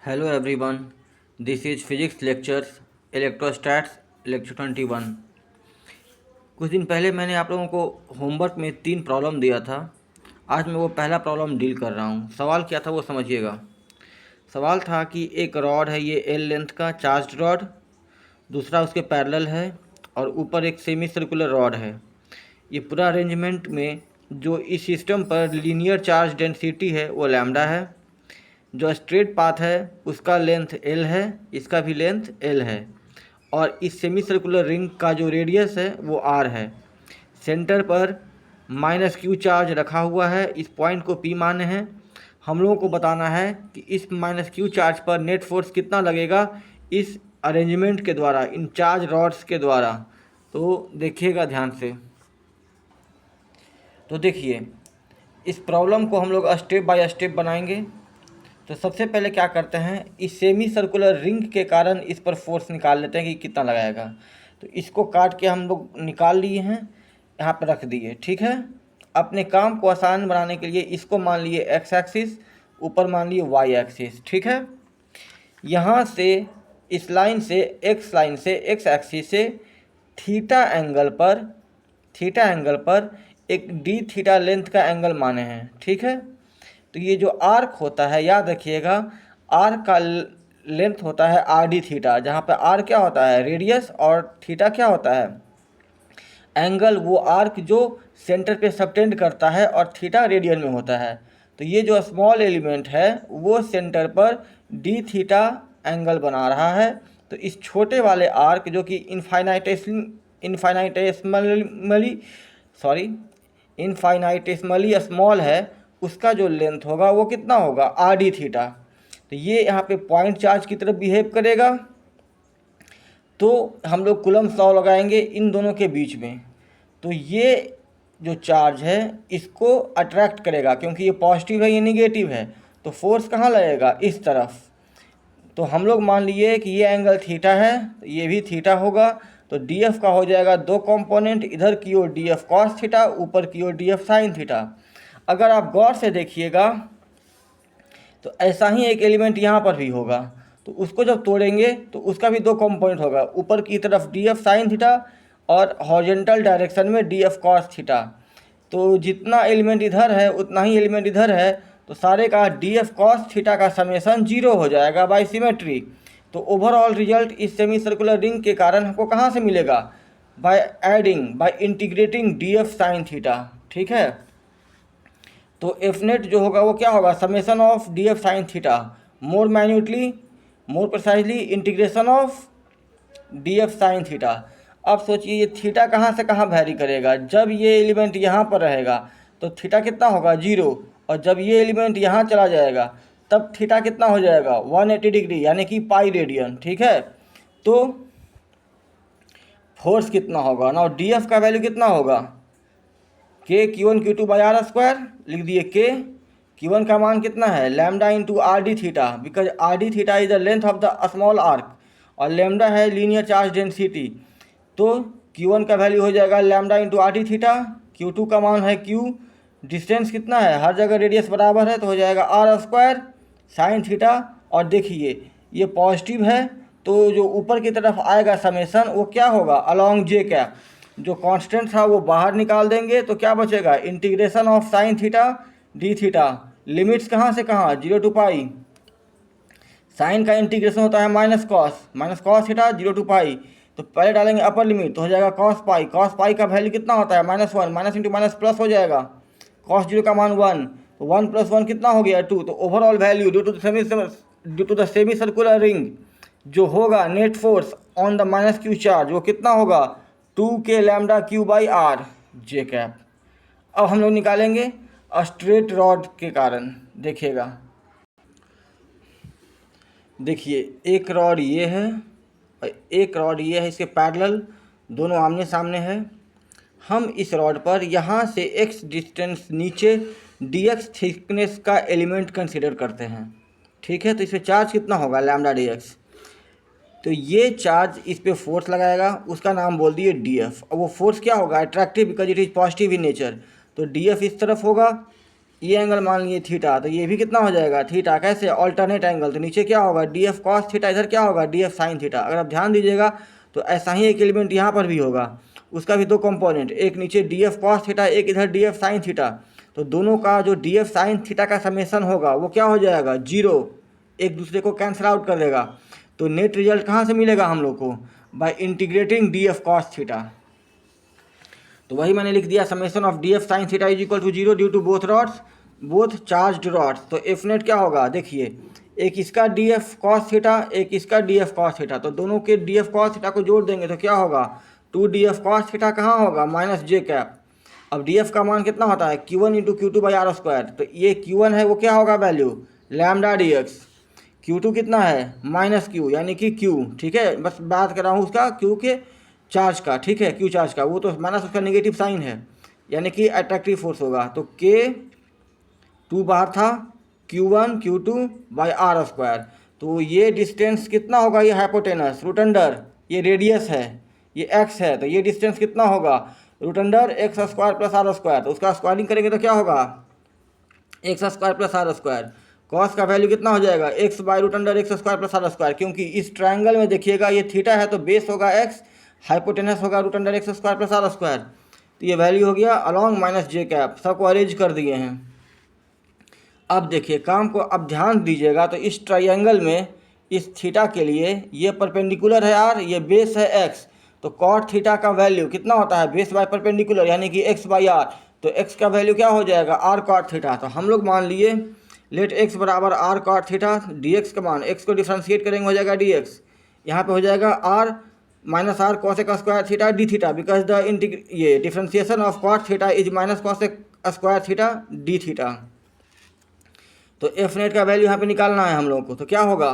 Hello everyone, this is physics lectures electrostats lecture 21। कुछ दिन पहले मैंने आप लोगों को होमवर्क में 3 प्रॉब्लम दिया था। आज मैं वो पहला प्रॉब्लम डील कर रहा हूँ। सवाल क्या था वो समझिएगा। सवाल था कि एक रॉड है, ये एल लेंथ का चार्ज्ड रॉड, दूसरा उसके पैरेलल है और ऊपर एक सेमी सर्कुलर रॉड है। ये पूरा अरेंजमेंट में जो इस सिस्टम पर लीनियर चार्ज डेंसिटी है वो लैम्डा है। जो स्ट्रेट पाथ है उसका लेंथ एल है, इसका भी लेंथ एल है और इस सेमी सर्कुलर रिंग का जो रेडियस है वो आर है। सेंटर पर माइनस क्यू चार्ज रखा हुआ है, इस पॉइंट को पी माने हैं। हम लोगों को बताना है कि इस माइनस क्यू चार्ज पर नेट फोर्स कितना लगेगा इस अरेंजमेंट के द्वारा, इन चार्ज रॉड्स के द्वारा। तो देखिएगा ध्यान से। तो देखिए, इस प्रॉब्लम को हम लोग स्टेप बाय स्टेप बनाएंगे। तो सबसे पहले क्या करते हैं, इस सेमी सर्कुलर रिंग के कारण इस पर फोर्स निकाल लेते हैं कि कितना लगाएगा। तो इसको काट के हम लोग निकाल लिए हैं, यहाँ पर रख दिए। ठीक है, अपने काम को आसान बनाने के लिए इसको मान लिए एक्स एक्सिस, ऊपर मान लिए वाई एक्सिस। ठीक है, यहाँ से इस लाइन से एक्स एक्सिस से थीटा एंगल पर एक डी थीटा लेंथ का एंगल माने हैं। ठीक है, तो ये जो आर्क होता है, याद रखिएगा, आर्क का लेंथ होता है आर डी थीटा, जहाँ पे आर क्या होता है रेडियस और थीटा क्या होता है एंगल। वो आर्क जो सेंटर पे सबटेंड करता है और थीटा रेडियन में होता है। तो ये जो स्मॉल एलिमेंट है वो सेंटर पर डी थीटा एंगल बना रहा है। तो इस छोटे वाले आर्क जो कि इनफाइनाइटेसमली स्मॉल है, उसका जो लेंथ होगा वो कितना होगा आर डी थीटा। तो ये यहाँ पे पॉइंट चार्ज की तरफ बिहेव करेगा। तो हम लोग कूलम्ब लॉ लगाएंगे इन दोनों के बीच में। तो ये जो चार्ज है इसको अट्रैक्ट करेगा, क्योंकि ये पॉजिटिव है ये निगेटिव है। तो फोर्स कहाँ लगेगा इस तरफ। तो हम लोग मान लिए कि ये एंगल थीटा है, तो ये भी थीटा होगा। तो डी एफ का हो जाएगा दो कंपोनेंट, इधर की ओर डी एफ कॉस थीटा, ऊपर की ओर डी एफ साइन थीटा। अगर आप गौर से देखिएगा तो ऐसा ही एक एलिमेंट यहाँ पर भी होगा। तो उसको जब तोड़ेंगे तो उसका भी दो कंपोनेंट होगा, ऊपर की तरफ डी एफ साइन थीटा और हॉरिजॉन्टल डायरेक्शन में डी एफ कॉस थीटा। तो जितना एलिमेंट इधर है उतना ही एलिमेंट इधर है, तो सारे का डी एफ कॉस थीटा का समेसन 0 हो जाएगा बाय सिमेट्री। तो ओवरऑल रिजल्ट इस सेमी सर्कुलर रिंग के कारण हमको कहाँ से मिलेगा, bye integrating D F sine theta. ठीक है, तो एफ नेट जो होगा वो क्या होगा summation of D F sine theta, more precisely integration of D F sine theta. अब सोचिए ये थीटा कहाँ से कहाँ वैरी करेगा। जब ये एलिमेंट यहाँ पर रहेगा तो थीटा कितना होगा 0, और जब ये एलिमेंट यहाँ चला जाएगा तब थीटा कितना हो जाएगा 180 डिग्री, यानी कि पाई रेडियन। ठीक है, तो फोर्स कितना होगा ना, डी एफ का वैल्यू कितना होगा के Q1 Q2 by are square, लिख दिए के Q1 का मान कितना है lambda into R D theta, because R D theta is the length of the small arc और लैम्डा है लीनियर चार्ज डेंसिटी। तो Q1 का वैल्यू हो जाएगा lambda into R D theta, Q2 का मान है Q, डिस्टेंस कितना है हर जगह रेडियस बराबर है, तो हो जाएगा आर स्क्वायर साइन थीटा। और देखिए ये पॉजिटिव है तो जो ऊपर की तरफ आएगा समेसन वो क्या होगा अलॉन्ग जे कैप, जो कांस्टेंट था वो बाहर निकाल देंगे तो क्या बचेगा integration of sine theta D theta. Limits कहाँ से कहाँ 0 टू पाई, साइन का इंटीग्रेशन होता है माइनस कॉस थीटा 0 टू पाई। तो पहले डालेंगे अपर लिमिट तो हो जाएगा कॉस पाई का वैल्यू कितना होता है -1, माइनस इंटू माइनस प्लस हो जाएगा, कॉस 0 का मान 1, तो 1 + 1 कितना हो गया 2। तो overall value due to the semi circular ring जो होगा net force on the minus Q charge वो कितना होगा 2k lambda Q by R J cap. अब हम लोग निकालेंगे स्ट्रेट रॉड के कारण। देखिएगा, देखिए एक रॉड ये है और एक रॉड ये है, इसके पैरेलल दोनों आमने सामने है। हम इस रॉड पर यहाँ से x डिस्टेंस नीचे dx थिकनेस का एलिमेंट कंसीडर करते हैं। ठीक है, तो इस पर चार्ज कितना होगा लैम्डा dx। तो ये चार्ज इस पे फोर्स लगाएगा, उसका नाम बोल दिए डी एफ। और वो फोर्स क्या होगा attractive, because it is positive in nature. तो डी एफ इस तरफ होगा ये एंगल मान लिए थीटा, तो ये भी कितना हो जाएगा थीटा। कैसे? Alternate angle. तो नीचे क्या होगा डी एफ कॉस थीटा, इधर क्या होगा डी एफ साइन थीटा। अगर आप ध्यान दीजिएगा तो ऐसा ही एक एलिमेंट यहाँ पर भी होगा, उसका भी दो कंपोनेंट, एक नीचे डी एफ कॉस थीटा, एक इधर डी एफ साइन थीटा। तो दोनों का जो डी एफ साइन थीटा का समेसन होगा वो क्या हो जाएगा 0, एक दूसरे को कैंसिल आउट कर देगा। तो नेट रिजल्ट कहाँ से मिलेगा हम लोग को? By integrating D F cos theta. तो वही मैंने लिख दिया summation of D F sine theta is equal to 0 due to both rods, both charged rods. तो एफ नेट क्या होगा देखिए, एक इसका डी एफ कॉस थीटा, एक इसका डी एफ कॉस थीटा। तो दोनों के डी एफ कॉस थीटा को जोड़ देंगे तो क्या होगा 2 डी एफ कॉस थीटा कहाँ होगा माइनस जे कैप। अब डी एफ का मान कितना होता है Q1 into Q2 by are square. तो ये Q1 है वो क्या होगा value lambda D x, Q2 कितना है माइनस Q यानी कि Q, ठीक है। बस बात कर रहा हूँ उसका Q के चार्ज का, ठीक है, Q चार्ज का, वो तो माइनस उसका नेगेटिव साइन है यानी कि अट्रैक्टिव फोर्स होगा। तो K2 बाहर था, Q1 Q2 by are square. तो ये डिस्टेंस कितना होगा, ये हाइपोटेनस रूट अंडर, ये रेडियस है, ये x है, तो ये डिस्टेंस कितना होगा root under x square plus are square. तो उसका स्क्वायरिंग करेंगे तो क्या होगा X square plus are square. Cos का वैल्यू कितना हो जाएगा X by root under x square plus are square, क्योंकि इस ट्रायंगल में देखिएगा ये थीटा है तो बेस होगा एक्स, हाइपोटेनस होगा root under x square plus are square. तो ये वैल्यू हो गया अलॉन्ग माइनस जे कैप, सबको अरेंज कर दिए हैं। अब देखिए काम को अब ध्यान दीजिएगा, तो इस ट्रायंगल में इस थीटा के लिए ये परपेंडिकुलर है आर, ये बेस है एक्स। तो कॉट थीटा का वैल्यू कितना होता है बेस बाय परपेंडिकुलर यानी कि एक्स बाई आर। तो एक्स का वैल्यू क्या हो जाएगा आर कॉट थीटा। तो हम लोग मान लिए लेट एक्स बराबर R cot theta, D X का मान एक्स को डिफ्रेंशिएट करेंगे हो जाएगा डी एक्स, यहाँ पे हो जाएगा R minus R cosec square theta D theta, because the ये differentiation of cot theta is minus cosec square theta D theta. तो एफ नेट का वैल्यू यहाँ पे निकालना है हम लोगों को। तो क्या होगा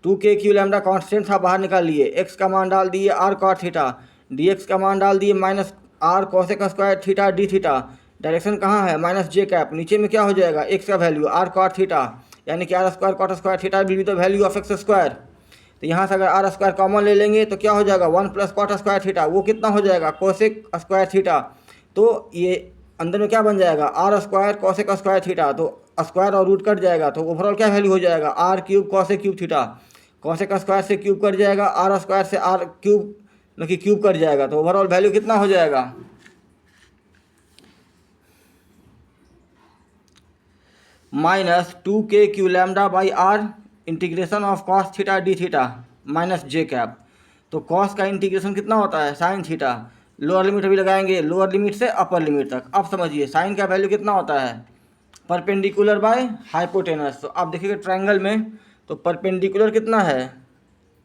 2k लैम्डा कांस्टेंट था बाहर निकाल लिए, एक्स का मान डाल दिए R cot theta, D X का मान डाल दिए minus R cosec square theta D theta. Direction कहाँ है माइनस जे कैप, नीचे में क्या हो जाएगा एक्स का वैल्यू आर कॉट थीटा यानी कि R square cot square theta will be the value of X square. तो यहाँ से अगर आर स्क्वायर कॉमन ले लेंगे तो क्या हो जाएगा 1 प्लस कॉट स्क्वायर थीटा, वो कितना हो जाएगा कोसेक स्क्वायर थीटा। तो ये अंदर में क्या बन जाएगा r square cosec square theta, तो स्क्वायर और रूट कट जाएगा तो ओवरऑल क्या वैल्यू हो जाएगा r cube cosec cube theta. Cosec square से क्यूब कट जाएगा, आर स्क्वायर से आर क्यूब मतलब कि क्यूब कट जाएगा, तो ओवरऑल वैल्यू कितना हो जाएगा minus 2k lambda by r integration of cos theta D theta minus J cap. तो कॉस का इंटीग्रेशन कितना होता है साइन थीटा, लोअर लिमिट अभी लगाएंगे लोअर लिमिट से अपर लिमिट तक। अब समझिए साइन का वैल्यू कितना होता है परपेंडिकुलर बाय हाइपोटेनस। तो आप देखिएगा ट्रायंगल में तो परपेंडिकुलर कितना है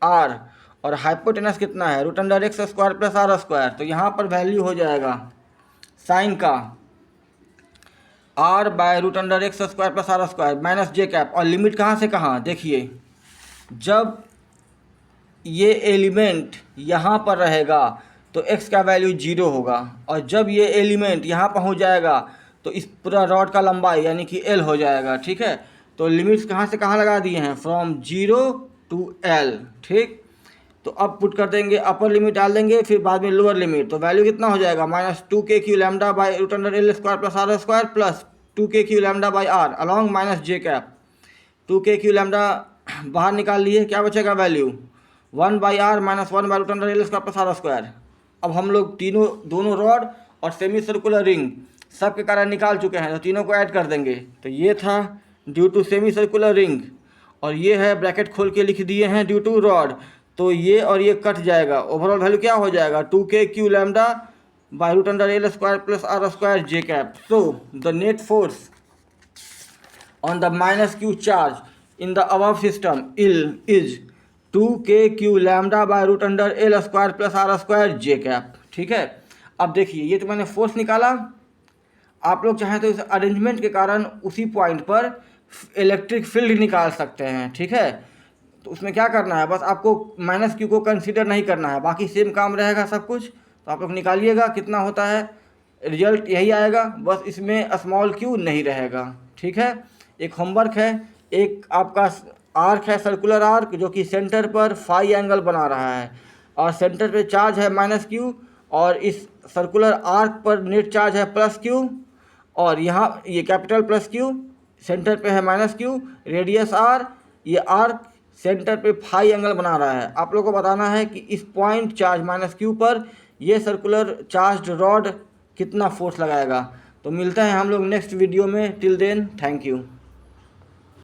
आर और हाइपोटेनस कितना है root under x square plus are square. तो यहाँ पर वैल्यू हो जाएगा साइन का r by root under x square plus are square minus J cap. और लिमिट कहाँ से कहाँ देखिए, जब ये एलिमेंट यहाँ पर रहेगा तो x का वैल्यू 0 होगा, और जब ये एलिमेंट यहाँ पहुँच जाएगा तो इस पूरा रॉड का लंबाई यानी कि l हो जाएगा, ठीक है। तो लिमिट्स कहाँ से कहाँ लगा दिए हैं फ्रॉम 0 टू l, ठीक। तो अब पुट कर देंगे अपर लिमिट डाल देंगे फिर बाद में लोअर लिमिट। तो वैल्यू कितना हो जाएगा minus 2k lambda by root under l square plus are square plus 2k lambda by r along minus J cap. 2k लैम्डा बाहर निकाल लिए, क्या बचेगा value 1 by r minus 1 by root under l square plus are square. अब हम लोग दोनों रॉड और सेमी सर्कुलर रिंग सब के कारण निकाल चुके हैं, तो तीनों को ऐड कर देंगे। तो ये था due to semi circular ring, और ये है ब्रैकेट खोल के लिख दिए हैं ड्यू टू रॉड। तो ये और ये कट जाएगा, ओवरऑल वैल्यू क्या हो जाएगा 2k lambda by root under l square plus are square j cap. So the net force on the minus q charge in the above system is 2k lambda by root under l square plus are square j cap, ठीक है। अब देखिए ये तो मैंने force निकाला, आप लोग चाहें तो इस अरेंजमेंट के कारण उसी पॉइंट पर इलेक्ट्रिक फील्ड निकाल सकते हैं, ठीक है। तो उसमें क्या करना है, बस आपको माइनस क्यू को कंसीडर नहीं करना है, बाकी सेम काम रहेगा सब कुछ। तो आप लोग निकालिएगा कितना होता है, रिजल्ट यही आएगा, बस इसमें स्मॉल क्यू नहीं रहेगा, ठीक है। एक होमवर्क है, एक आपका आर्क है सर्कुलर आर्क जो कि सेंटर पर फाई एंगल बना रहा है, और सेंटर पे चार्ज है माइनस क्यू, और इस सर्कुलर आर्क पर नेट चार्ज है प्लस क्यू, और यहाँ ये कैपिटल प्लस क्यू, सेंटर पे है माइनस क्यू, रेडियस आर, ये आर सेंटर पे फाई एंगल बना रहा है। आप लोगों को बताना है कि इस पॉइंट चार्ज माइनस क्यू पर ये सर्कुलर चार्ज्ड रॉड कितना फोर्स लगाएगा। तो मिलते हैं हम लोग नेक्स्ट वीडियो में। Till then thank you.